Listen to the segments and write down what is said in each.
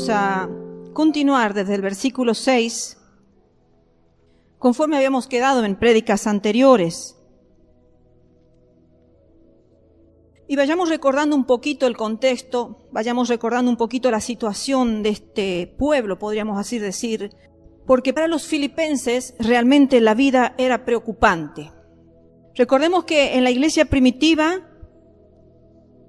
vamos a continuar desde el versículo 6, conforme habíamos quedado en prédicas anteriores. Y vayamos recordando un poquito el contexto, vayamos recordando un poquito la situación de este pueblo, podríamos así decir, porque para los filipenses realmente la vida era preocupante. Recordemos que en la iglesia primitiva,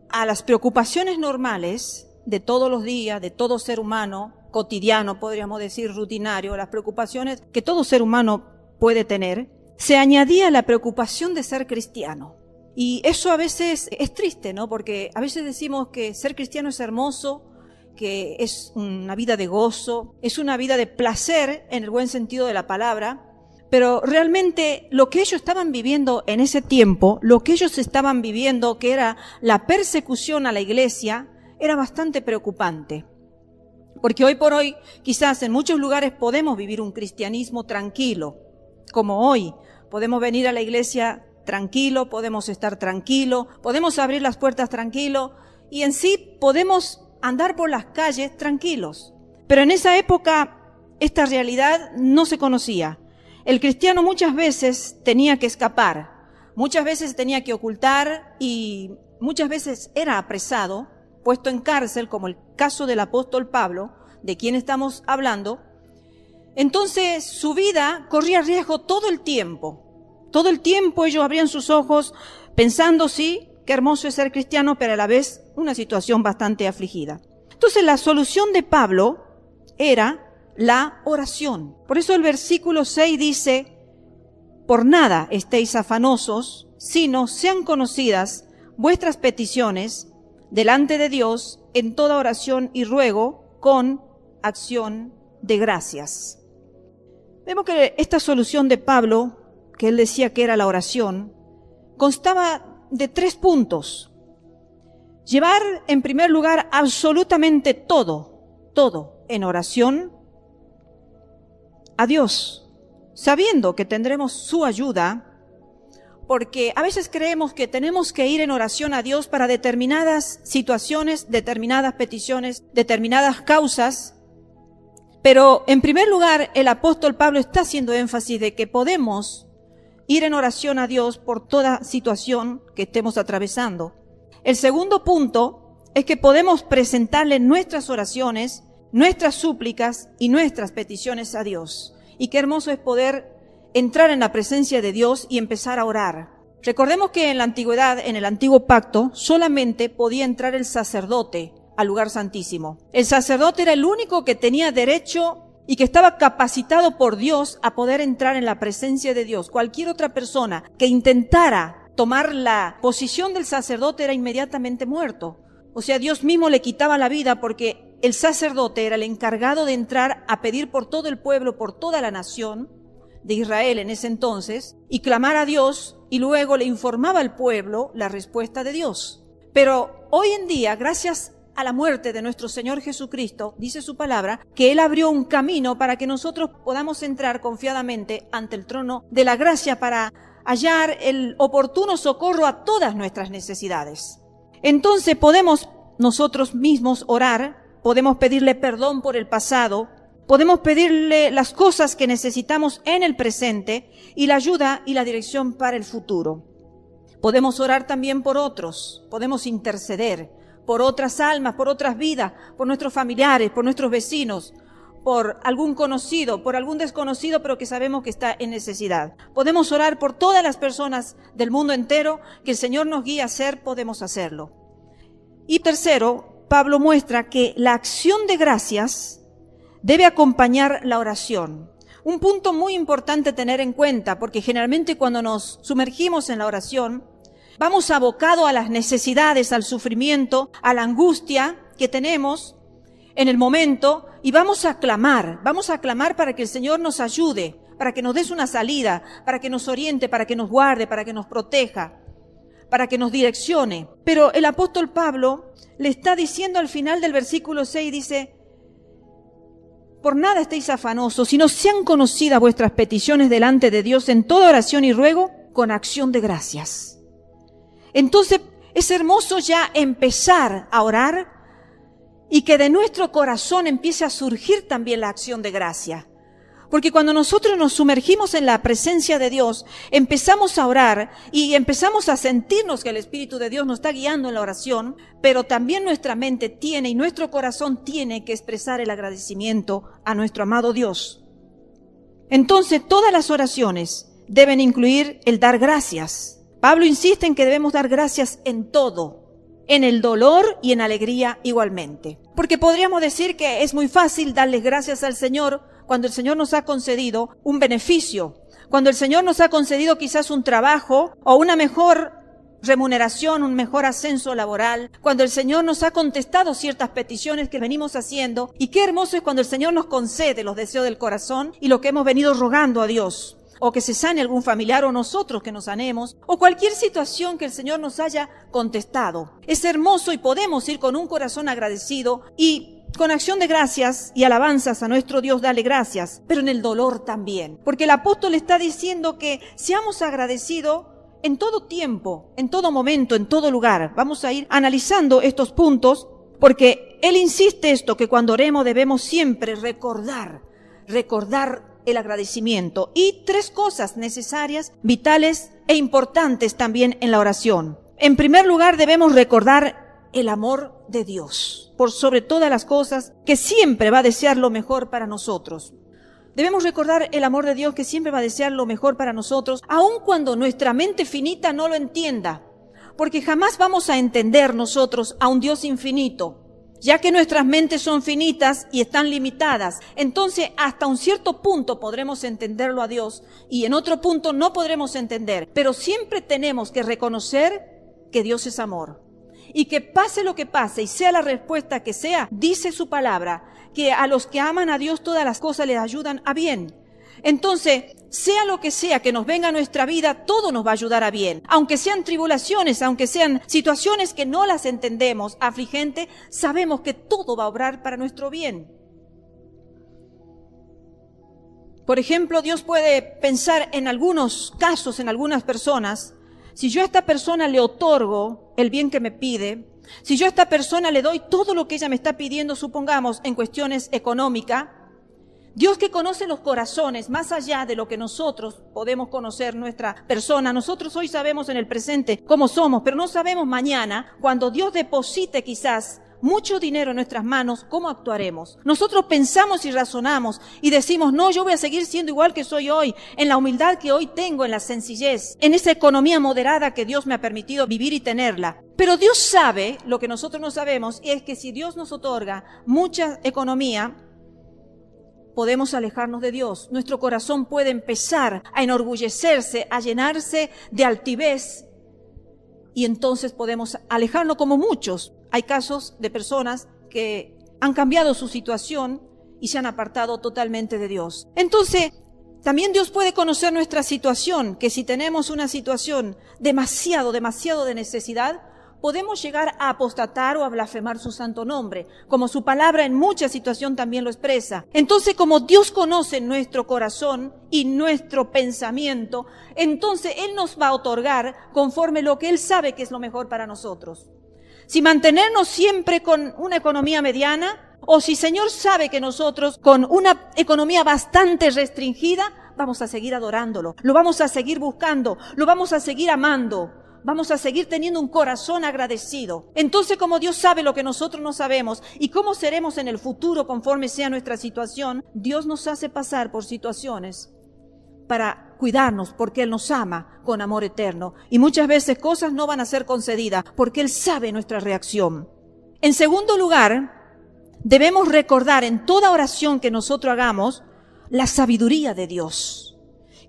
a las preocupaciones normales de todos los días, de todo ser humano, cotidiano, podríamos decir rutinario, las preocupaciones que todo ser humano puede tener, se añadía la preocupación de ser cristiano. Y eso a veces es triste, ¿no? Porque a veces decimos que ser cristiano es hermoso, que es una vida de gozo, es una vida de placer en el buen sentido de la palabra, pero realmente lo que ellos estaban viviendo en ese tiempo, lo que ellos estaban viviendo, que era la persecución a la iglesia, era bastante preocupante. Porque hoy por hoy, quizás en muchos lugares podemos vivir un cristianismo tranquilo, como hoy. Podemos venir a la iglesia tranquilo, podemos estar tranquilo, podemos abrir las puertas tranquilo y en sí podemos andar por las calles tranquilos. Pero en esa época esta realidad no se conocía. El cristiano muchas veces tenía que escapar, muchas veces tenía que ocultar y muchas veces era apresado, puesto en cárcel, como el caso del apóstol Pablo, de quien estamos hablando. Entonces su vida corría riesgo todo el tiempo. Todo el tiempo ellos abrían sus ojos pensando, sí, qué hermoso es ser cristiano, pero a la vez una situación bastante afligida. Entonces la solución de Pablo era la oración. Por eso el versículo 6 dice, por nada estéis afanosos, sino sean conocidas vuestras peticiones delante de Dios en toda oración y ruego con acción de gracias. Vemos que esta solución de Pablo, que él decía que era la oración, constaba de 3 puntos. Llevar en primer lugar absolutamente todo en oración a Dios, sabiendo que tendremos su ayuda, porque a veces creemos que tenemos que ir en oración a Dios para determinadas situaciones, determinadas peticiones, determinadas causas, pero en primer lugar el apóstol Pablo está haciendo énfasis de que podemos ir en oración a Dios por toda situación que estemos atravesando. El segundo punto es que podemos presentarle nuestras oraciones, nuestras súplicas y nuestras peticiones a Dios. Y qué hermoso es poder entrar en la presencia de Dios y empezar a orar. Recordemos que en la antigüedad, en el antiguo pacto, solamente podía entrar el sacerdote al lugar santísimo. El sacerdote era el único que tenía derecho y que estaba capacitado por Dios a poder entrar en la presencia de Dios. Cualquier otra persona que intentara tomar la posición del sacerdote era inmediatamente muerto. O sea, Dios mismo le quitaba la vida porque el sacerdote era el encargado de entrar a pedir por todo el pueblo, por toda la nación de Israel en ese entonces, y clamar a Dios, y luego le informaba al pueblo la respuesta de Dios. Pero hoy en día, gracias a la muerte de nuestro Señor Jesucristo, dice su palabra, que Él abrió un camino para que nosotros podamos entrar confiadamente ante el trono de la gracia para hallar el oportuno socorro a todas nuestras necesidades. Entonces podemos nosotros mismos orar, podemos pedirle perdón por el pasado, podemos pedirle las cosas que necesitamos en el presente y la ayuda y la dirección para el futuro. Podemos orar también por otros, podemos interceder por otras almas, por otras vidas, por nuestros familiares, por nuestros vecinos, por algún conocido, por algún desconocido, pero que sabemos que está en necesidad. Podemos orar por todas las personas del mundo entero que el Señor nos guíe a hacer, podemos hacerlo. Y tercero, Pablo muestra que la acción de gracias debe acompañar la oración. Un punto muy importante tener en cuenta, porque generalmente cuando nos sumergimos en la oración, vamos abocados a las necesidades, al sufrimiento, a la angustia que tenemos en el momento y vamos a clamar para que el Señor nos ayude, para que nos des una salida, para que nos oriente, para que nos guarde, para que nos proteja, para que nos direccione. Pero el apóstol Pablo le está diciendo al final del versículo 6, dice, por nada estéis afanosos, sino sean conocidas vuestras peticiones delante de Dios en toda oración y ruego con acción de gracias. Entonces es hermoso ya empezar a orar y que de nuestro corazón empiece a surgir también la acción de gracia. Porque cuando nosotros nos sumergimos en la presencia de Dios, empezamos a orar y empezamos a sentirnos que el Espíritu de Dios nos está guiando en la oración, pero también nuestra mente tiene y nuestro corazón tiene que expresar el agradecimiento a nuestro amado Dios. Entonces, todas las oraciones deben incluir el dar gracias. Pablo insiste en que debemos dar gracias en todo, en el dolor y en alegría igualmente. Porque podríamos decir que es muy fácil darles gracias al Señor cuando el Señor nos ha concedido un beneficio, cuando el Señor nos ha concedido quizás un trabajo o una mejor remuneración, un mejor ascenso laboral, cuando el Señor nos ha contestado ciertas peticiones que venimos haciendo. Y qué hermoso es cuando el Señor nos concede los deseos del corazón y lo que hemos venido rogando a Dios, o que se sane algún familiar o nosotros que nos sanemos, o cualquier situación que el Señor nos haya contestado. Es hermoso y podemos ir con un corazón agradecido y con acción de gracias y alabanzas a nuestro Dios, dale gracias, pero en el dolor también. Porque el apóstol está diciendo que seamos agradecidos en todo tiempo, en todo momento, en todo lugar. Vamos a ir analizando estos puntos porque él insiste esto, que cuando oremos debemos siempre recordar el agradecimiento. Y 3 cosas necesarias, vitales e importantes también en la oración. En primer lugar, debemos recordar el amor de Dios, por sobre todas las cosas, que siempre va a desear lo mejor para nosotros. Debemos recordar el amor de Dios que siempre va a desear lo mejor para nosotros, aun cuando nuestra mente finita no lo entienda, porque jamás vamos a entender nosotros a un Dios infinito, ya que nuestras mentes son finitas y están limitadas. Entonces, hasta un cierto punto podremos entenderlo a Dios y en otro punto no podremos entender, pero siempre tenemos que reconocer que Dios es amor. Y que pase lo que pase y sea la respuesta que sea, dice su palabra, que a los que aman a Dios todas las cosas les ayudan a bien. Entonces, sea lo que sea que nos venga a nuestra vida, todo nos va a ayudar a bien. Aunque sean tribulaciones, aunque sean situaciones que no las entendemos, afligentes, sabemos que todo va a obrar para nuestro bien. Por ejemplo, Dios puede pensar en algunos casos, en algunas personas. Si yo a esta persona le otorgo el bien que me pide, si yo a esta persona le doy todo lo que ella me está pidiendo, supongamos en cuestiones económicas, Dios que conoce los corazones, más allá de lo que nosotros podemos conocer nuestra persona, nosotros hoy sabemos en el presente cómo somos, pero no sabemos mañana, cuando Dios deposite quizás mucho dinero en nuestras manos, ¿cómo actuaremos? Nosotros pensamos y razonamos y decimos, no, yo voy a seguir siendo igual que soy hoy, en la humildad que hoy tengo, en la sencillez, en esa economía moderada que Dios me ha permitido vivir y tenerla. Pero Dios sabe lo que nosotros no sabemos, y es que si Dios nos otorga mucha economía, podemos alejarnos de Dios. Nuestro corazón puede empezar a enorgullecerse, a llenarse de altivez, y entonces podemos alejarnos como muchos. Hay casos de personas que han cambiado su situación y se han apartado totalmente de Dios. Entonces, también Dios puede conocer nuestra situación, que si tenemos una situación demasiado de necesidad, podemos llegar a apostatar o a blasfemar su santo nombre, como su palabra en mucha situación también lo expresa. Entonces, como Dios conoce nuestro corazón y nuestro pensamiento, entonces Él nos va a otorgar conforme lo que Él sabe que es lo mejor para nosotros. Si mantenernos siempre con una economía mediana, o si Señor sabe que nosotros con una economía bastante restringida, vamos a seguir adorándolo, lo vamos a seguir buscando, lo vamos a seguir amando, vamos a seguir teniendo un corazón agradecido. Entonces, como Dios sabe lo que nosotros no sabemos y cómo seremos en el futuro conforme sea nuestra situación, Dios nos hace pasar por situaciones para cuidarnos, porque Él nos ama con amor eterno. Y muchas veces cosas no van a ser concedidas, porque Él sabe nuestra reacción. En segundo lugar, debemos recordar en toda oración que nosotros hagamos la sabiduría de Dios.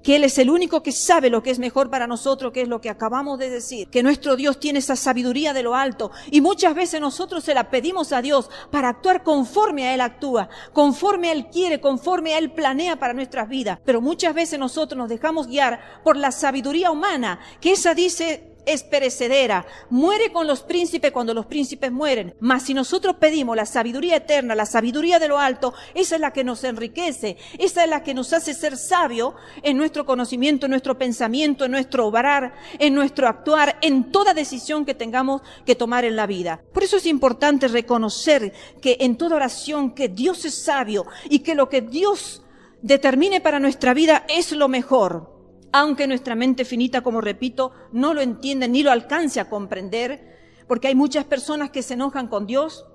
Que Él es el único que sabe lo que es mejor para nosotros, que es lo que acabamos de decir. Que nuestro Dios tiene esa sabiduría de lo alto. Y muchas veces nosotros se la pedimos a Dios para actuar conforme a Él actúa, conforme a Él quiere, conforme a Él planea para nuestras vidas. Pero muchas veces nosotros nos dejamos guiar por la sabiduría humana, que esa dice es perecedera, muere con los príncipes cuando los príncipes mueren. Mas si nosotros pedimos la sabiduría eterna, la sabiduría de lo alto, esa es la que nos enriquece, esa es la que nos hace ser sabio en nuestro conocimiento, en nuestro pensamiento, en nuestro obrar, en nuestro actuar, en toda decisión que tengamos que tomar en la vida. Por eso es importante reconocer que en toda oración que Dios es sabio y que lo que Dios determine para nuestra vida es lo mejor, aunque nuestra mente finita, como repito, no lo entiende ni lo alcance a comprender, porque hay muchas personas que se enojan con Dios,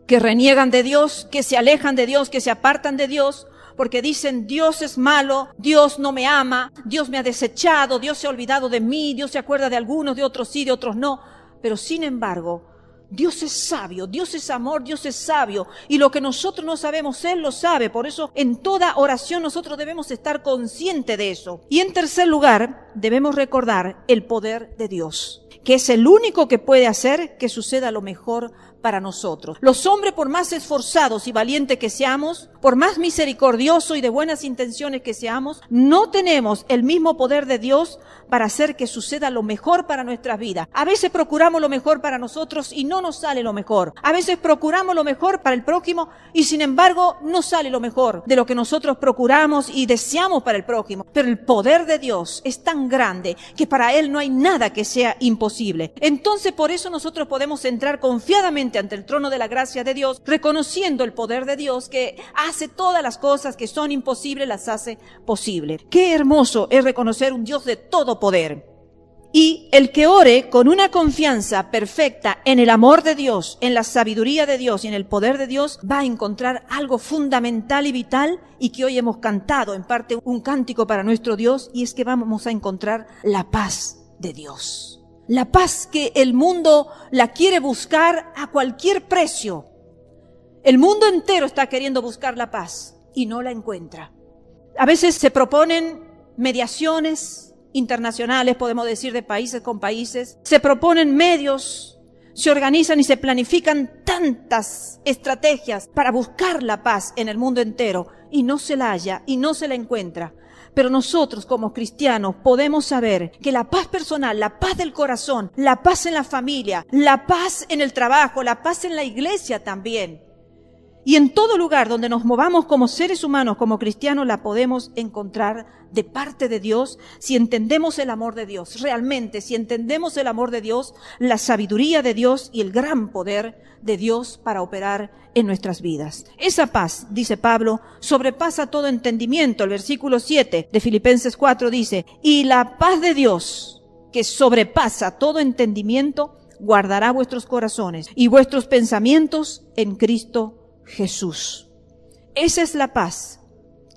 que reniegan de Dios, que se alejan de Dios, que se apartan de Dios, porque dicen Dios es malo, Dios no me ama, Dios me ha desechado, Dios se ha olvidado de mí, Dios se acuerda de algunos, de otros sí, de otros no, pero sin embargo, Dios es sabio, Dios es amor, Dios es sabio, y lo que nosotros no sabemos, Él lo sabe. Por eso en toda oración nosotros debemos estar conscientes de eso. Y en tercer lugar, debemos recordar el poder de Dios, que es el único que puede hacer que suceda lo mejor para nosotros. Los hombres, por más esforzados y valientes que seamos, por más misericordiosos y de buenas intenciones que seamos, no tenemos el mismo poder de Dios para hacer que suceda lo mejor para nuestras vidas. A veces procuramos lo mejor para nosotros y no nos sale lo mejor. A veces procuramos lo mejor para el prójimo y sin embargo no sale lo mejor de lo que nosotros procuramos y deseamos para el prójimo. Pero el poder de Dios es tan grande que para Él no hay nada que sea imposible. Entonces por eso nosotros podemos entrar confiadamente ante el trono de la gracia de Dios, reconociendo el poder de Dios que hace todas las cosas que son imposibles, las hace posible. Qué hermoso es reconocer un Dios de todo poder. Y el que ore con una confianza perfecta en el amor de Dios, en la sabiduría de Dios y en el poder de Dios, va a encontrar algo fundamental y vital, y que hoy hemos cantado en parte un cántico para nuestro Dios, y es que vamos a encontrar la paz de Dios. La paz que el mundo la quiere buscar a cualquier precio. El mundo entero está queriendo buscar la paz y no la encuentra. A veces se proponen mediaciones internacionales, podemos decir, de países con países. Se proponen medios, se organizan y se planifican tantas estrategias para buscar la paz en el mundo entero y no se la halla y no se la encuentra. Pero nosotros como cristianos podemos saber que la paz personal, la paz del corazón, la paz en la familia, la paz en el trabajo, la paz en la iglesia también, y en todo lugar donde nos movamos como seres humanos, como cristianos, la podemos encontrar de parte de Dios si entendemos el amor de Dios. Realmente, si entendemos el amor de Dios, la sabiduría de Dios y el gran poder de Dios para operar en nuestras vidas. Esa paz, dice Pablo, sobrepasa todo entendimiento. El versículo 7 de Filipenses 4 dice, y la paz de Dios, que sobrepasa todo entendimiento, guardará vuestros corazones y vuestros pensamientos en Cristo Jesús. Esa es la paz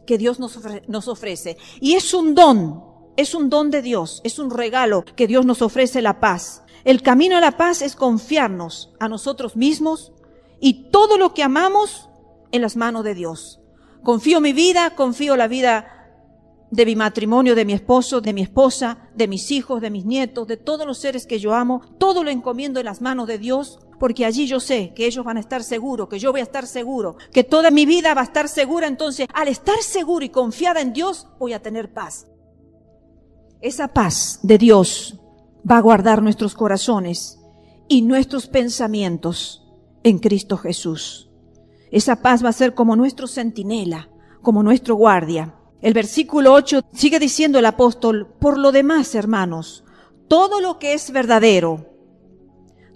que Dios nos ofrece. Y es un don de Dios, es un regalo que Dios nos ofrece, la paz. El camino a la paz es confiarnos a nosotros mismos y todo lo que amamos en las manos de Dios. Confío mi vida, confío la vida de mi matrimonio, de mi esposo, de mi esposa, de mis hijos, de mis nietos, de todos los seres que yo amo. Todo lo encomiendo en las manos de Dios, porque allí yo sé que ellos van a estar seguros, que yo voy a estar seguro, que toda mi vida va a estar segura. Entonces, al estar seguro y confiada en Dios, voy a tener paz. Esa paz de Dios va a guardar nuestros corazones y nuestros pensamientos en Cristo Jesús. Esa paz va a ser como nuestro centinela, como nuestro guardia. El versículo 8 sigue diciendo el apóstol, por lo demás, hermanos, todo lo que es verdadero,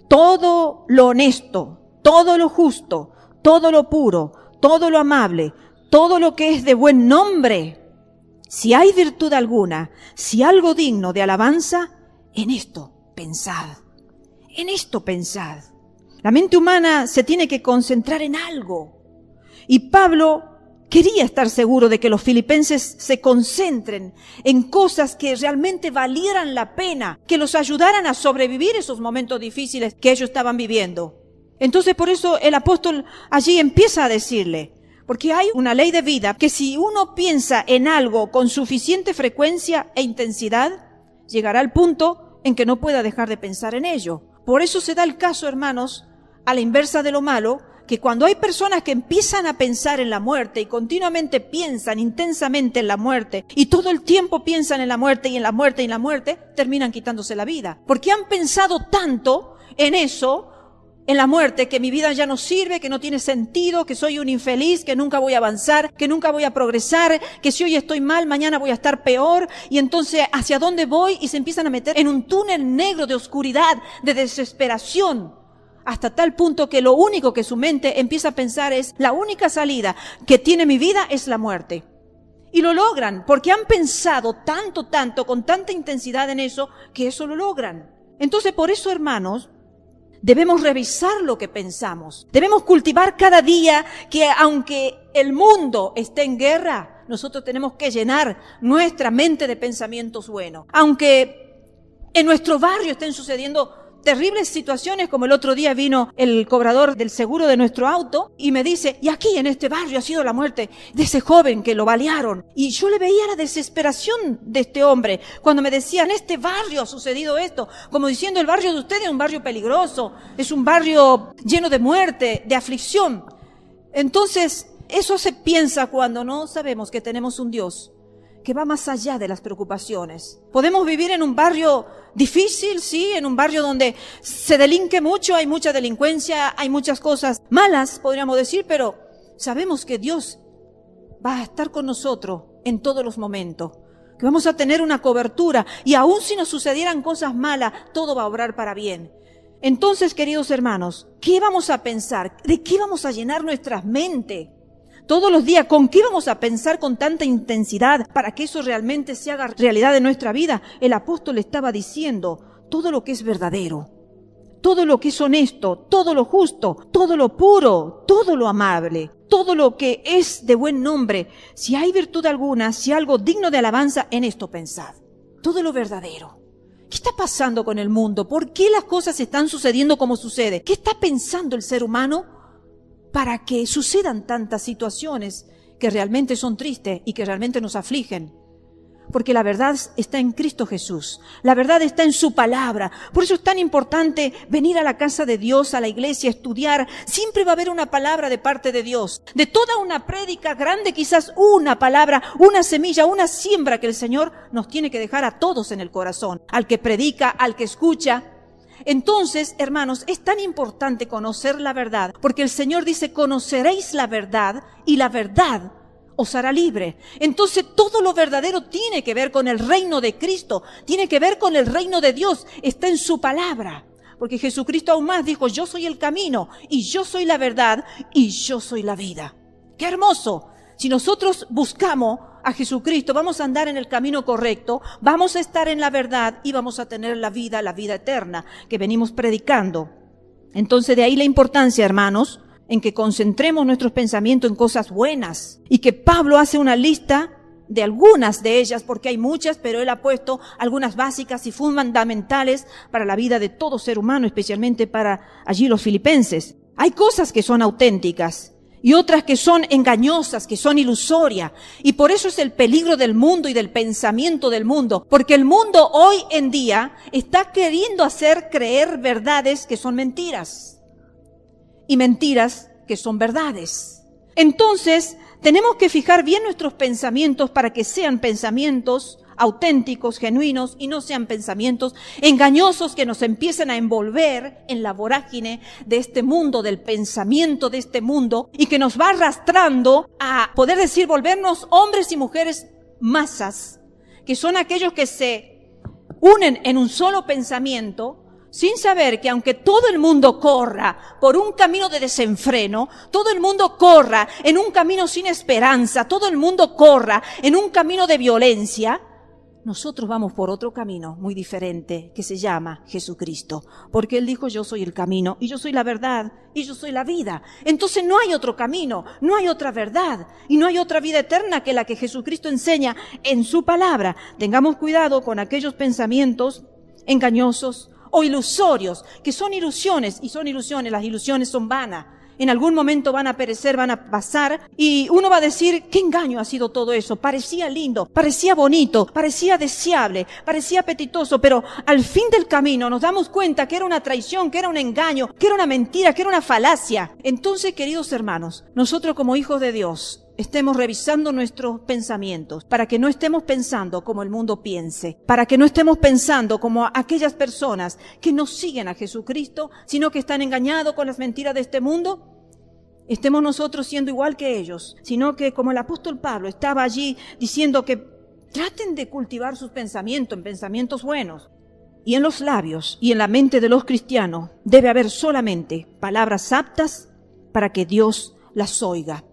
todo lo honesto, todo lo justo, todo lo puro, todo lo amable, todo lo que es de buen nombre, si hay virtud alguna, si algo digno de alabanza, en esto pensad, en esto pensad. La mente humana se tiene que concentrar en algo. Y Pablo quería estar seguro de que los filipenses se concentren en cosas que realmente valieran la pena, que los ayudaran a sobrevivir esos momentos difíciles que ellos estaban viviendo. Entonces por eso el apóstol allí empieza a decirle, porque hay una ley de vida que si uno piensa en algo con suficiente frecuencia e intensidad, llegará al punto en que no pueda dejar de pensar en ello. Por eso se da el caso, hermanos, a la inversa de lo malo, que cuando hay personas que empiezan a pensar en la muerte y continuamente piensan intensamente en la muerte y todo el tiempo piensan en la muerte y en la muerte y en la muerte, terminan quitándose la vida. Porque han pensado tanto en eso, en la muerte, que mi vida ya no sirve, que no tiene sentido, que soy un infeliz, que nunca voy a avanzar, que nunca voy a progresar, que si hoy estoy mal, mañana voy a estar peor. Y entonces, ¿hacia dónde voy? Y se empiezan a meter en un túnel negro de oscuridad, de desesperación, hasta tal punto que lo único que su mente empieza a pensar es: la única salida que tiene mi vida es la muerte. Y lo logran, porque han pensado tanto, con tanta intensidad en eso, que eso lo logran. Entonces, por eso, hermanos, debemos revisar lo que pensamos. Debemos cultivar cada día que, aunque el mundo esté en guerra, nosotros tenemos que llenar nuestra mente de pensamientos buenos. Aunque en nuestro barrio estén sucediendo terribles situaciones, como el otro día vino el cobrador del seguro de nuestro auto y me dice: y aquí en este barrio ha sido la muerte de ese joven que lo balearon. Y yo le veía la desesperación de este hombre cuando me decía: en este barrio ha sucedido esto, como diciendo: el barrio de ustedes es un barrio peligroso, es un barrio lleno de muerte, de aflicción. Entonces, eso se piensa cuando no sabemos que tenemos un Dios que va más allá de las preocupaciones. Podemos vivir en un barrio difícil, sí, en un barrio donde se delinque mucho, hay mucha delincuencia, hay muchas cosas malas, podríamos decir, pero sabemos que Dios va a estar con nosotros en todos los momentos, que vamos a tener una cobertura, y aun si nos sucedieran cosas malas, todo va a obrar para bien. Entonces, queridos hermanos, ¿qué vamos a pensar? ¿De qué vamos a llenar nuestras mentes? Todos los días, ¿con qué vamos a pensar con tanta intensidad para que eso realmente se haga realidad en nuestra vida? El apóstol estaba diciendo: todo lo que es verdadero, todo lo que es honesto, todo lo justo, todo lo puro, todo lo amable, todo lo que es de buen nombre, si hay virtud alguna, si algo digno de alabanza, en esto pensad. Todo lo verdadero. ¿Qué está pasando con el mundo? ¿Por qué las cosas están sucediendo como sucede? ¿Qué está pensando el ser humano para que sucedan tantas situaciones que realmente son tristes y que realmente nos afligen? Porque la verdad está en Cristo Jesús, la verdad está en su palabra. Por eso es tan importante venir a la casa de Dios, a la iglesia, estudiar. Siempre va a haber una palabra de parte de Dios. De toda una prédica grande, quizás una palabra, una semilla, una siembra que el Señor nos tiene que dejar a todos en el corazón, al que predica, al que escucha. Entonces, hermanos, es tan importante conocer la verdad, porque el Señor dice: conoceréis la verdad y la verdad os hará libre. Entonces, todo lo verdadero tiene que ver con el reino de Cristo, tiene que ver con el reino de Dios, está en su palabra. Porque Jesucristo aún más dijo: yo soy el camino, y yo soy la verdad, y yo soy la vida. ¡Qué hermoso! Si nosotros buscamos a Jesucristo, vamos a andar en el camino correcto, vamos a estar en la verdad y vamos a tener la vida eterna que venimos predicando. Entonces, de ahí la importancia, hermanos, en que concentremos nuestros pensamientos en cosas buenas, y que Pablo hace una lista de algunas de ellas, porque hay muchas, pero él ha puesto algunas básicas y fundamentales para la vida de todo ser humano, especialmente para allí los filipenses. Hay cosas que son auténticas y otras que son engañosas, que son ilusorias. Y por eso es el peligro del mundo y del pensamiento del mundo. Porque el mundo hoy en día está queriendo hacer creer verdades que son mentiras. Y mentiras que son verdades. Entonces, tenemos que fijar bien nuestros pensamientos para que sean pensamientos auténticos, genuinos, y no sean pensamientos engañosos que nos empiecen a envolver en la vorágine de este mundo, del pensamiento de este mundo, y que nos va arrastrando a poder decir volvernos hombres y mujeres masas, que son aquellos que se unen en un solo pensamiento, sin saber que aunque todo el mundo corra por un camino de desenfreno, todo el mundo corra en un camino sin esperanza, todo el mundo corra en un camino de violencia, nosotros vamos por otro camino muy diferente que se llama Jesucristo. Porque Él dijo: yo soy el camino, y yo soy la verdad, y yo soy la vida. Entonces no hay otro camino, no hay otra verdad, y no hay otra vida eterna que la que Jesucristo enseña en su palabra. Tengamos cuidado con aquellos pensamientos engañosos o ilusorios, que son ilusiones, y son ilusiones, las ilusiones son vanas. en algún momento van a perecer, van a pasar, y uno va a decir, ¿qué engaño ha sido todo eso? Parecía lindo, parecía bonito, parecía deseable, parecía apetitoso, pero al fin del camino nos damos cuenta que era una traición, que era un engaño, que era una mentira, que era una falacia. Entonces, queridos hermanos, nosotros como hijos de Dios, estemos revisando nuestros pensamientos para que no estemos pensando como el mundo piense, para que no estemos pensando como aquellas personas que no siguen a Jesucristo, sino que están engañados con las mentiras de este mundo. Estemos nosotros siendo igual que ellos, sino que como el apóstol Pablo estaba allí diciendo que traten de cultivar sus pensamientos en pensamientos buenos. Y en los labios y en la mente de los cristianos debe haber solamente palabras aptas para que Dios las oiga.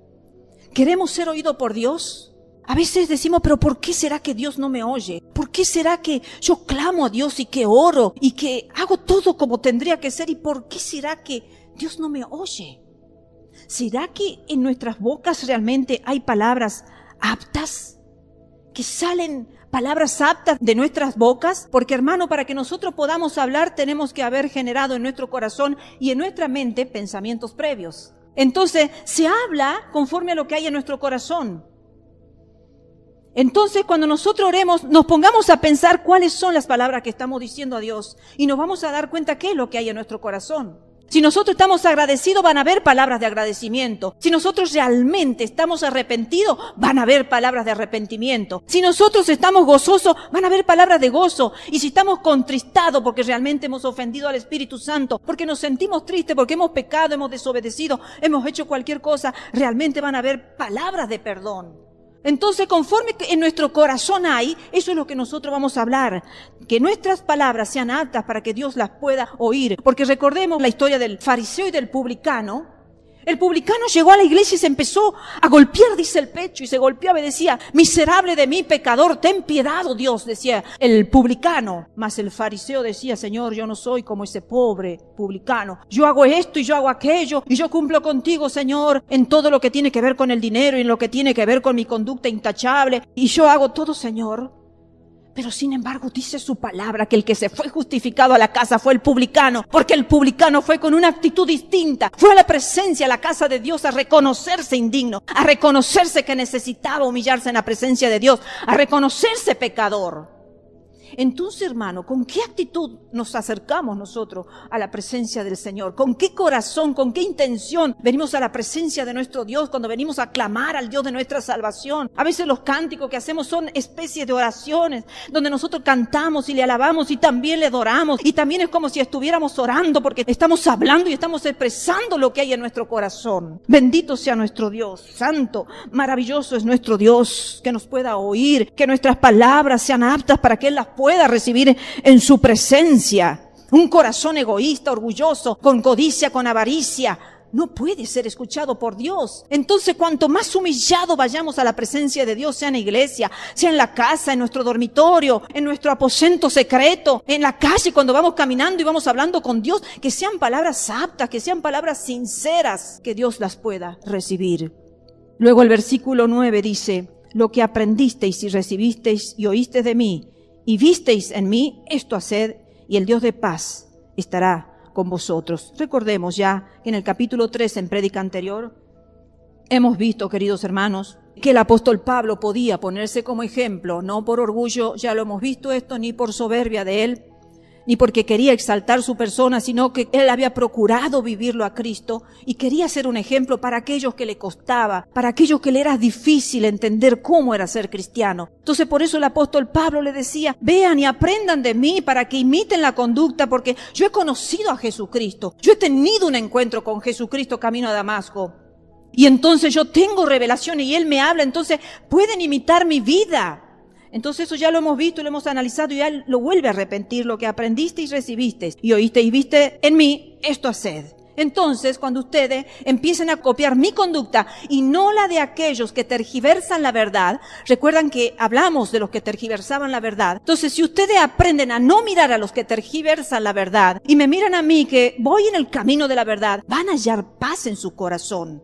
¿Queremos ser oídos por Dios? A veces decimos, pero ¿por qué será que Dios no me oye? ¿Por qué será que yo clamo a Dios y que oro y que hago todo como tendría que ser? ¿Y por qué será que Dios no me oye? ¿Será que en nuestras bocas realmente hay palabras aptas? ¿Que salen palabras aptas de nuestras bocas? Porque, hermano, para que nosotros podamos hablar tenemos que haber generado en nuestro corazón y en nuestra mente pensamientos previos. Entonces, se habla conforme a lo que hay en nuestro corazón. Entonces, cuando nosotros oremos, nos pongamos a pensar cuáles son las palabras que estamos diciendo a Dios y nos vamos a dar cuenta qué es lo que hay en nuestro corazón. Si nosotros estamos agradecidos, van a haber palabras de agradecimiento. Si nosotros realmente estamos arrepentidos, van a haber palabras de arrepentimiento. Si nosotros estamos gozosos, van a haber palabras de gozo. Y si estamos contristados porque realmente hemos ofendido al Espíritu Santo, porque nos sentimos tristes, porque hemos pecado, hemos desobedecido, hemos hecho cualquier cosa, realmente van a haber palabras de perdón. Entonces, conforme que en nuestro corazón hay, eso es lo que nosotros vamos a hablar. Que nuestras palabras sean aptas para que Dios las pueda oír. Porque recordemos la historia del fariseo y del publicano. El publicano llegó a la iglesia y se empezó a golpear, dice el pecho, y se golpeaba y decía, miserable de mí, pecador, ten piedad, oh Dios, decía el publicano. Mas el fariseo decía, Señor, yo no soy como ese pobre publicano. Yo hago esto y yo hago aquello, y yo cumplo contigo, Señor, en todo lo que tiene que ver con el dinero y en lo que tiene que ver con mi conducta intachable. Y yo hago todo, Señor. Pero sin embargo dice su palabra que el que se fue justificado a la casa fue el publicano, porque el publicano fue con una actitud distinta, fue a la presencia, a la casa de Dios, a reconocerse indigno, a reconocerse que necesitaba humillarse en la presencia de Dios, a reconocerse pecador. Entonces, hermano, ¿con qué actitud nos acercamos nosotros a la presencia del Señor? ¿Con qué corazón, con qué intención venimos a la presencia de nuestro Dios cuando venimos a clamar al Dios de nuestra salvación? A veces los cánticos que hacemos son especies de oraciones donde nosotros cantamos y le alabamos y también le adoramos y también es como si estuviéramos orando porque estamos hablando y estamos expresando lo que hay en nuestro corazón. Bendito sea nuestro Dios, santo, maravilloso es nuestro Dios, que nos pueda oír, que nuestras palabras sean aptas para que Él las pueda recibir en su presencia. Un corazón egoísta, orgulloso, con codicia, con avaricia, no puede ser escuchado por Dios. Entonces, cuanto más humillado vayamos a la presencia de Dios, sea en la iglesia, sea en la casa, en nuestro dormitorio, en nuestro aposento secreto, en la calle, cuando vamos caminando y vamos hablando con Dios, que sean palabras aptas, que sean palabras sinceras, que Dios las pueda recibir. Luego el versículo 9 dice, lo que aprendisteis y recibisteis y oísteis de mí, y visteis en mí, esto haced, y el Dios de paz estará con vosotros. Recordemos ya que en el capítulo 3, en prédica anterior, hemos visto, queridos hermanos, que el apóstol Pablo podía ponerse como ejemplo, no por orgullo, ya lo hemos visto esto, ni por soberbia de él, ni porque quería exaltar su persona, sino que él había procurado vivirlo a Cristo y quería ser un ejemplo para aquellos que le costaba, para aquellos que le era difícil entender cómo era ser cristiano. Entonces por eso el apóstol Pablo le decía, vean y aprendan de mí para que imiten la conducta, porque yo he conocido a Jesucristo, yo he tenido un encuentro con Jesucristo camino a Damasco. Y entonces yo tengo revelación y Él me habla, entonces pueden imitar mi vida. Entonces eso ya lo hemos visto, lo hemos analizado y Él lo vuelve a repetir, lo que aprendiste y recibiste y oíste y viste en mí, esto haced. Entonces, cuando ustedes empiecen a copiar mi conducta y no la de aquellos que tergiversan la verdad, recuerdan que hablamos de los que tergiversaban la verdad. Entonces, si ustedes aprenden a no mirar a los que tergiversan la verdad y me miran a mí que voy en el camino de la verdad, van a hallar paz en su corazón.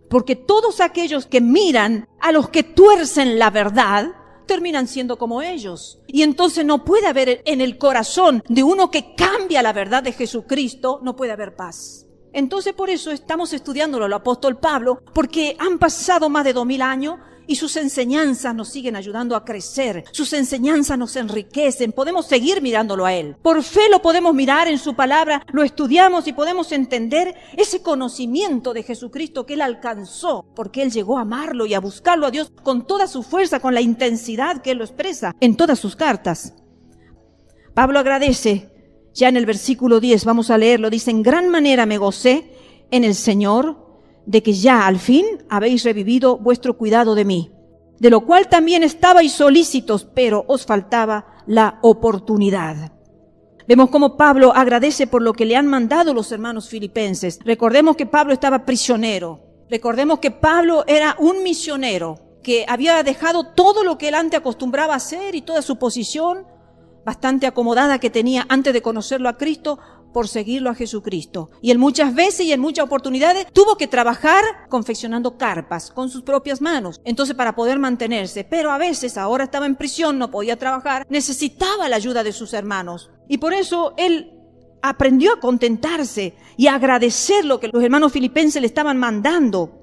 Porque todos aquellos que miran a los que tuercen la verdad, terminan siendo como ellos. Y entonces no puede haber en el corazón de uno que cambia la verdad de Jesucristo, no puede haber paz. Entonces por eso estamos estudiándolo al apóstol Pablo, porque han pasado más de 2000 años y sus enseñanzas nos siguen ayudando a crecer. Sus enseñanzas nos enriquecen. Podemos seguir mirándolo a Él. Por fe lo podemos mirar en su palabra, lo estudiamos y podemos entender ese conocimiento de Jesucristo que Él alcanzó, porque Él llegó a amarlo y a buscarlo a Dios con toda su fuerza, con la intensidad que Él lo expresa en todas sus cartas. Pablo agradece, ya en el versículo 10, vamos a leerlo, dice: en gran manera me gocé en el Señor de que ya al fin habéis revivido vuestro cuidado de mí, de lo cual también estabais solícitos, pero os faltaba la oportunidad. Vemos cómo Pablo agradece por lo que le han mandado los hermanos filipenses. Recordemos que Pablo estaba prisionero. Recordemos que Pablo era un misionero que había dejado todo lo que él antes acostumbraba a hacer y toda su posición bastante acomodada que tenía antes de conocerlo a Cristo, por seguirlo a Jesucristo. Y él muchas veces y en muchas oportunidades tuvo que trabajar confeccionando carpas con sus propias manos, entonces para poder mantenerse. Pero a veces, ahora estaba en prisión, no podía trabajar, necesitaba la ayuda de sus hermanos. Y por eso él aprendió a contentarse y a agradecer lo que los hermanos filipenses le estaban mandando.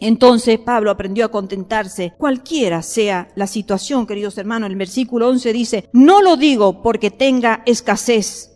Entonces Pablo aprendió a contentarse, cualquiera sea la situación, queridos hermanos. El versículo 11 dice: no lo digo porque tenga escasez,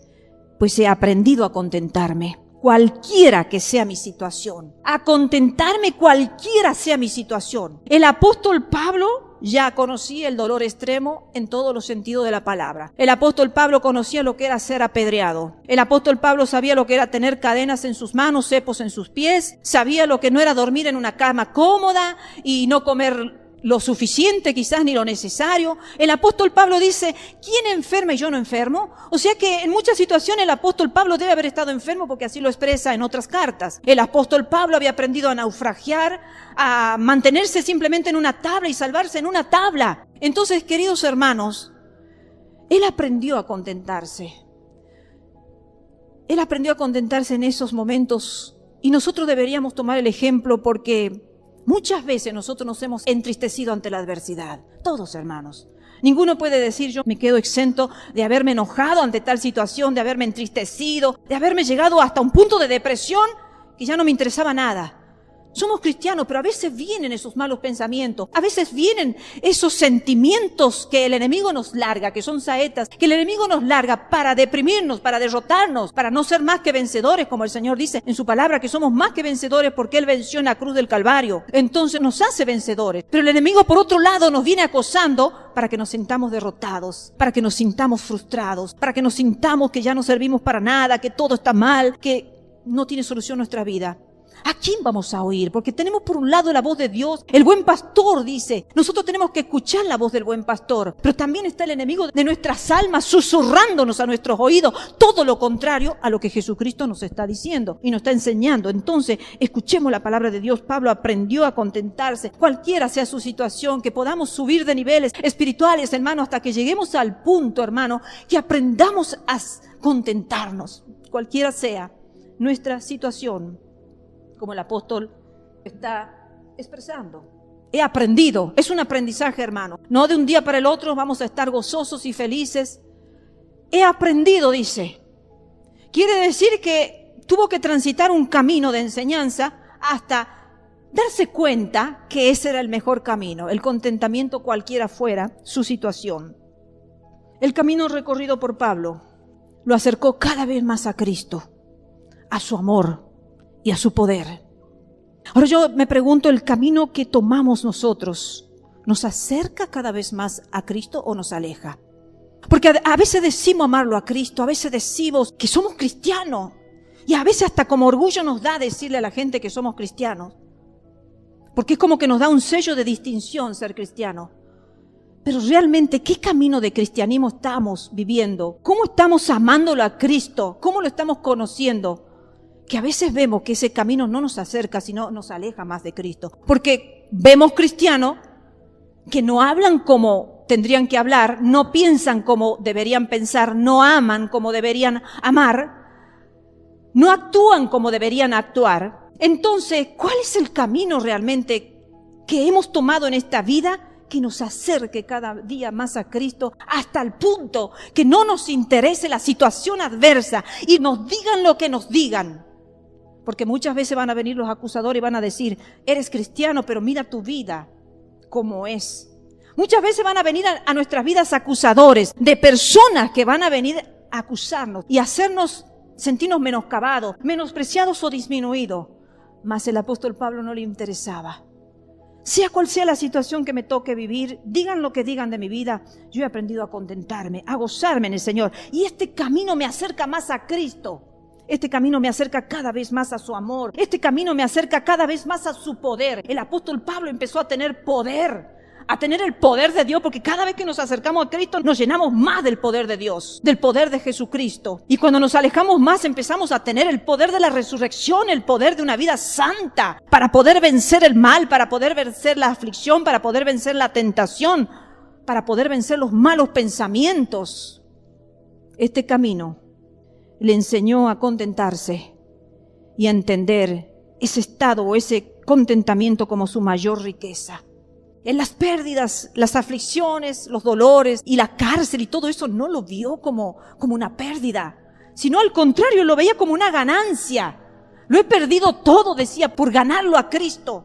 pues he aprendido a contentarme, cualquiera que sea mi situación. A contentarme cualquiera sea mi situación. El apóstol Pablo ya conocía el dolor extremo en todos los sentidos de la palabra. El apóstol Pablo conocía lo que era ser apedreado. El apóstol Pablo sabía lo que era tener cadenas en sus manos, cepos en sus pies. Sabía lo que no era dormir en una cama cómoda y no comer lo suficiente, quizás ni lo necesario. El apóstol Pablo dice: ¿quién enferma y yo no enfermo? O sea que en muchas situaciones el apóstol Pablo debe haber estado enfermo, porque así lo expresa en otras cartas. El apóstol Pablo había aprendido a naufragiar, a mantenerse simplemente en una tabla y salvarse en una tabla. Entonces, queridos hermanos, él aprendió a contentarse. Él aprendió a contentarse en esos momentos, y nosotros deberíamos tomar el ejemplo, porque muchas veces nosotros nos hemos entristecido ante la adversidad. Todos, hermanos. Ninguno puede decir: yo me quedo exento de haberme enojado ante tal situación, de haberme entristecido, de haberme llegado hasta un punto de depresión que ya no me interesaba nada. Somos cristianos, pero a veces vienen esos malos pensamientos, a veces vienen esos sentimientos que el enemigo nos larga, que son saetas, que el enemigo nos larga para deprimirnos, para derrotarnos, para no ser más que vencedores, como el Señor dice en su palabra, que somos más que vencedores porque Él venció en la cruz del Calvario. Entonces nos hace vencedores. Pero el enemigo, por otro lado, nos viene acosando para que nos sintamos derrotados, para que nos sintamos frustrados, para que nos sintamos que ya no servimos para nada, que todo está mal, que no tiene solución nuestra vida. ¿A quién vamos a oír? Porque tenemos por un lado la voz de Dios. El buen pastor dice: nosotros tenemos que escuchar la voz del buen pastor. Pero también está el enemigo de nuestras almas susurrándonos a nuestros oídos todo lo contrario a lo que Jesucristo nos está diciendo y nos está enseñando. Entonces, escuchemos la palabra de Dios. Pablo aprendió a contentarse, cualquiera sea su situación, que podamos subir de niveles espirituales, hermano, hasta que lleguemos al punto, hermano, que aprendamos a contentarnos, cualquiera sea nuestra situación, como el apóstol está expresando. He aprendido, es un aprendizaje, hermano. No de un día para el otro vamos a estar gozosos y felices. He aprendido, dice. Quiere decir que tuvo que transitar un camino de enseñanza hasta darse cuenta que ese era el mejor camino, el contentamiento cualquiera fuera su situación. El camino recorrido por Pablo lo acercó cada vez más a Cristo, a su amor y a su poder. Ahora yo me pregunto, ¿el camino que tomamos nosotros nos acerca cada vez más a Cristo o nos aleja? Porque a veces decimos amarlo a Cristo, a veces decimos que somos cristianos, y a veces hasta como orgullo nos da decirle a la gente que somos cristianos, porque es como que nos da un sello de distinción ser cristiano. Pero realmente, ¿qué camino de cristianismo estamos viviendo? ¿Cómo estamos amándolo a Cristo? ¿Cómo lo estamos conociendo? Que a veces vemos que ese camino no nos acerca, sino nos aleja más de Cristo. Porque vemos cristianos que no hablan como tendrían que hablar, no piensan como deberían pensar, no aman como deberían amar, no actúan como deberían actuar. Entonces, ¿cuál es el camino realmente que hemos tomado en esta vida que nos acerque cada día más a Cristo, hasta el punto que no nos interese la situación adversa y nos digan lo que nos digan? Porque muchas veces van a venir los acusadores y van a decir, eres cristiano, pero mira tu vida como es. Muchas veces van a venir a nuestras vidas acusadores de personas que van a venir a acusarnos y hacernos sentirnos menoscabados, menospreciados o disminuidos. Mas el apóstol Pablo no le interesaba. Sea cual sea la situación que me toque vivir, digan lo que digan de mi vida, yo he aprendido a contentarme, a gozarme en el Señor. Y este camino me acerca más a Cristo. Este camino me acerca cada vez más a su amor. Este camino me acerca cada vez más a su poder. El apóstol Pablo empezó a tener poder, a tener el poder de Dios, porque cada vez que nos acercamos a Cristo nos llenamos más del poder de Dios, del poder de Jesucristo. Y cuando nos alejamos más empezamos a tener el poder de la resurrección, el poder de una vida santa, para poder vencer el mal, para poder vencer la aflicción, para poder vencer la tentación, para poder vencer los malos pensamientos. Este camino le enseñó a contentarse y a entender ese estado o ese contentamiento como su mayor riqueza. En las pérdidas, las aflicciones, los dolores y la cárcel y todo eso no lo vio como una pérdida, sino al contrario, lo veía como una ganancia. Lo he perdido todo, decía, por ganarlo a Cristo.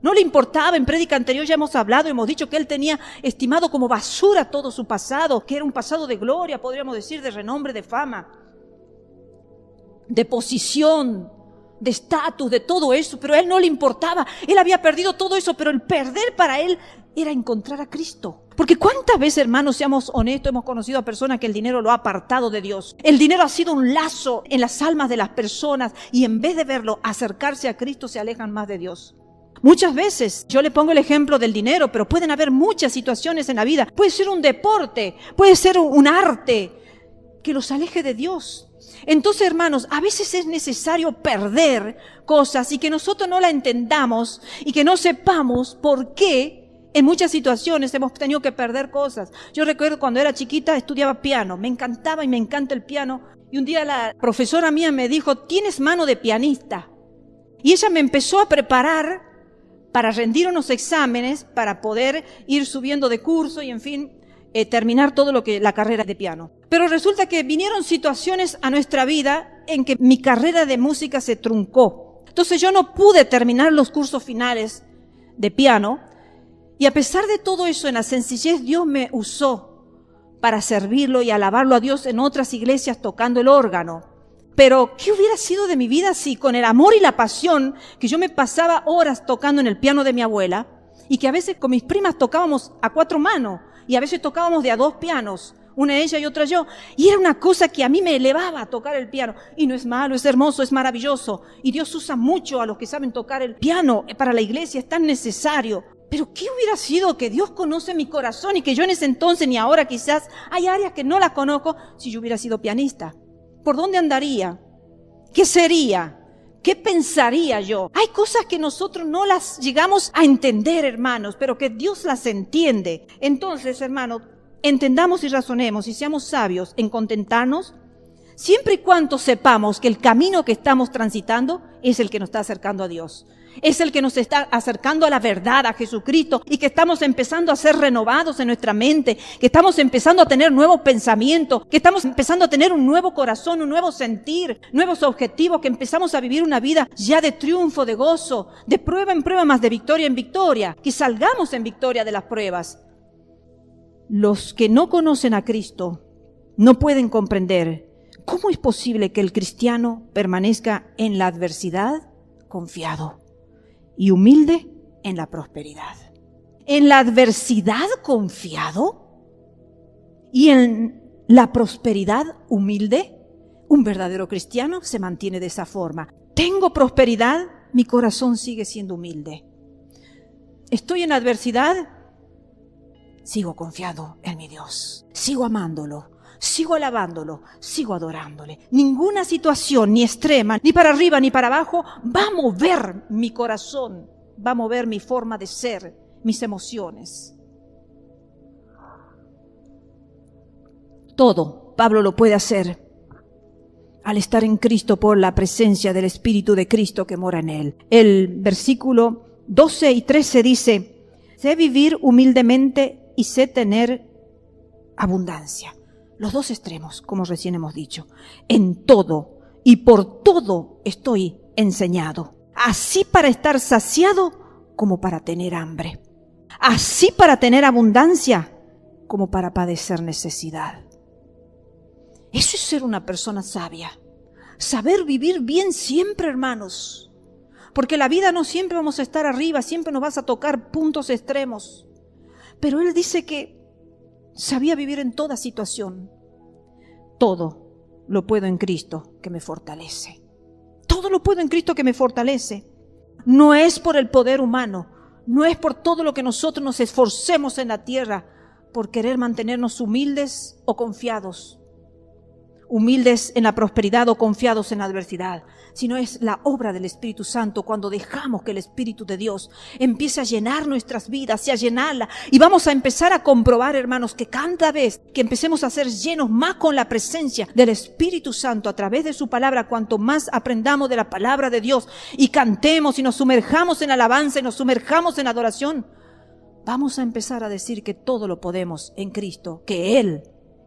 No le importaba. En prédica anterior ya hemos hablado, hemos dicho que él tenía estimado como basura todo su pasado, que era un pasado de gloria, podríamos decir, de renombre, de fama, de posición, de estatus, de todo eso, pero a él no le importaba. Él había perdido todo eso, pero el perder para él era encontrar a Cristo. Porque cuántas veces, hermanos, seamos honestos, hemos conocido a personas que el dinero lo ha apartado de Dios. El dinero ha sido un lazo en las almas de las personas y en vez de verlo acercarse a Cristo se alejan más de Dios. Muchas veces, yo le pongo el ejemplo del dinero, pero pueden haber muchas situaciones en la vida. Puede ser un deporte, puede ser un arte que los aleje de Dios. Entonces, hermanos, a veces es necesario perder cosas y que nosotros no la entendamos y que no sepamos por qué en muchas situaciones hemos tenido que perder cosas. Yo recuerdo cuando era chiquita estudiaba piano, me encantaba y me encanta el piano. Y un día la profesora mía me dijo, tienes mano de pianista. Y ella me empezó a preparar para rendir unos exámenes, para poder ir subiendo de curso y en fin, terminar todo lo que la carrera de piano. Pero resulta que vinieron situaciones a nuestra vida en que mi carrera de música se truncó. Entonces yo no pude terminar los cursos finales de piano y a pesar de todo eso, en la sencillez, Dios me usó para servirlo y alabarlo a Dios en otras iglesias tocando el órgano. Pero ¿qué hubiera sido de mi vida si con el amor y la pasión que yo me pasaba horas tocando en el piano de mi abuela y que a veces con mis primas tocábamos a 4 manos y a veces tocábamos de a 2 pianos, una ella y otra yo, y era una cosa que a mí me elevaba a tocar el piano, y no es malo, es hermoso, es maravilloso, y Dios usa mucho a los que saben tocar el piano, para la iglesia es tan necesario. Pero ¿qué hubiera sido que Dios conoce mi corazón y que yo en ese entonces ni ahora quizás hay áreas que no las conozco si yo hubiera sido pianista? ¿Por dónde andaría? ¿Qué sería? ¿Qué pensaría yo? Hay cosas que nosotros no las llegamos a entender, hermanos, pero que Dios las entiende. Entonces, hermanos, entendamos y razonemos y seamos sabios en contentarnos, siempre y cuando sepamos que el camino que estamos transitando es el que nos está acercando a Dios. Es el que nos está acercando a la verdad, a Jesucristo, y que estamos empezando a ser renovados en nuestra mente, que estamos empezando a tener nuevos pensamientos, que estamos empezando a tener un nuevo corazón, un nuevo sentir, nuevos objetivos, que empezamos a vivir una vida ya de triunfo, de gozo, de prueba en prueba, más de victoria en victoria, que salgamos en victoria de las pruebas. Los que no conocen a Cristo no pueden comprender cómo es posible que el cristiano permanezca en la adversidad confiado y humilde en la prosperidad. En la adversidad confiado y en la prosperidad humilde. Un verdadero cristiano se mantiene de esa forma. Tengo prosperidad, mi corazón sigue siendo humilde. Estoy en adversidad, sigo confiado en mi Dios. Sigo amándolo, sigo alabándolo, sigo adorándole. Ninguna situación, ni extrema, ni para arriba, ni para abajo, va a mover mi corazón, va a mover mi forma de ser, mis emociones. Todo Pablo lo puede hacer al estar en Cristo por la presencia del Espíritu de Cristo que mora en él. El versículo 12 y 13 dice, sé vivir humildemente y sé tener abundancia. Los dos extremos, como recién hemos dicho. En todo y por todo estoy enseñado, así para estar saciado como para tener hambre, así para tener abundancia como para padecer necesidad. Eso es ser una persona sabia. Saber vivir bien siempre, hermanos. Porque la vida no siempre vamos a estar arriba, siempre nos vas a tocar puntos extremos. Pero él dice que sabía vivir en toda situación. Todo lo puedo en Cristo que me fortalece. Todo lo puedo en Cristo que me fortalece. No es por el poder humano, no es por todo lo que nosotros nos esforcemos en la tierra, por querer mantenernos humildes o confiados. Humildes en la prosperidad o confiados en la adversidad, sino es la obra del Espíritu Santo cuando dejamos que el Espíritu de Dios empiece a llenar nuestras vidas y a llenarla. Y vamos a empezar a comprobar, hermanos, que cada vez que empecemos a ser llenos más con la presencia del Espíritu Santo a través de su palabra, cuanto más aprendamos de la palabra de Dios y cantemos y nos sumerjamos en alabanza y nos sumerjamos en adoración, vamos a empezar a decir que todo lo podemos en Cristo, que Él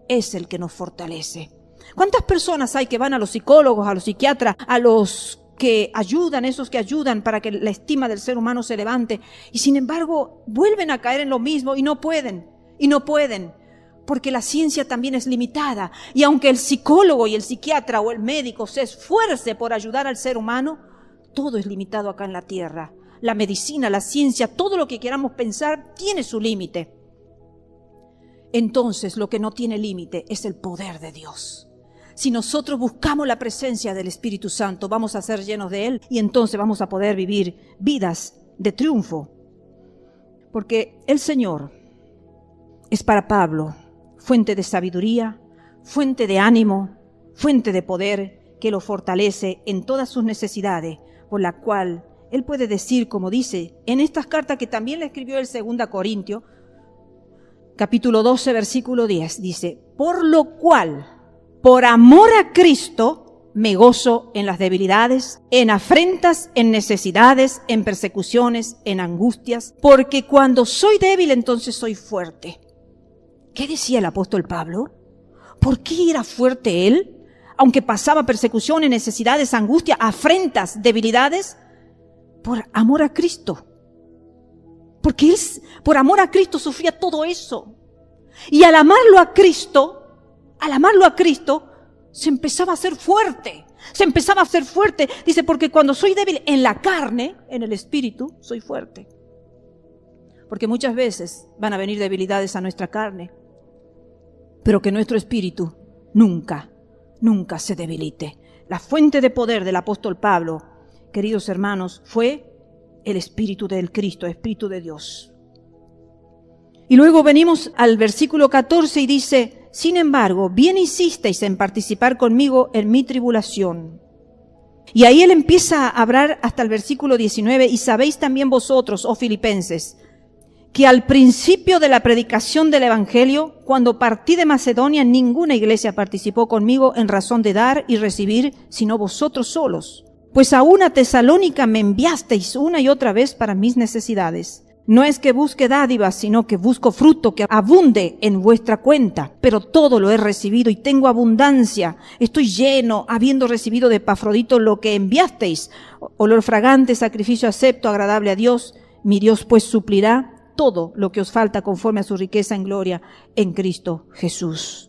es el que nos fortalece. ¿Cuántas personas hay que van a los psicólogos, a los psiquiatras, a los que ayudan, esos que ayudan para que la estima del ser humano se levante, y sin embargo vuelven a caer en lo mismo y no pueden, porque la ciencia también es limitada, y aunque el psicólogo y el psiquiatra o el médico se esfuerce por ayudar al ser humano, todo es limitado acá en la tierra. La medicina, la ciencia, todo lo que queramos pensar tiene su límite. Entonces lo que no tiene límite es el poder de Dios. Si nosotros buscamos la presencia del Espíritu Santo, vamos a ser llenos de Él y entonces vamos a poder vivir vidas de triunfo. Porque el Señor es para Pablo fuente de sabiduría, fuente de ánimo, fuente de poder que lo fortalece en todas sus necesidades, por la cual él puede decir, como dice en estas cartas que también le escribió el 2 Corintios, capítulo 12, versículo 10, dice: por lo cual, por amor a Cristo, me gozo en las debilidades, en afrentas, en necesidades, en persecuciones, en angustias, porque cuando soy débil, entonces soy fuerte. ¿Qué decía el apóstol Pablo? ¿Por qué era fuerte él? Aunque pasaba persecuciones, necesidades, angustias, afrentas, debilidades, por amor a Cristo. Porque él, por amor a Cristo, sufría todo eso. Y al amarlo a Cristo, se empezaba a hacer fuerte. Dice, porque cuando soy débil en la carne, en el espíritu, soy fuerte. Porque muchas veces van a venir debilidades a nuestra carne, pero que nuestro espíritu nunca se debilite. La fuente de poder del apóstol Pablo, queridos hermanos, fue el Espíritu del Cristo, Espíritu de Dios. Y luego venimos al versículo 14 y dice: sin embargo, bien hicisteis en participar conmigo en mi tribulación. Y ahí él empieza a hablar hasta el versículo 19, y sabéis también vosotros, oh filipenses, que al principio de la predicación del Evangelio, cuando partí de Macedonia, ninguna iglesia participó conmigo en razón de dar y recibir, sino vosotros solos. Pues a una Tesalónica me enviasteis una y otra vez para mis necesidades. No es que busque dádivas, sino que busco fruto que abunde en vuestra cuenta. Pero todo lo he recibido y tengo abundancia. Estoy lleno, habiendo recibido de Epafrodito lo que enviasteis. Olor fragante, sacrificio acepto, agradable a Dios. Mi Dios pues suplirá todo lo que os falta conforme a su riqueza en gloria en Cristo Jesús.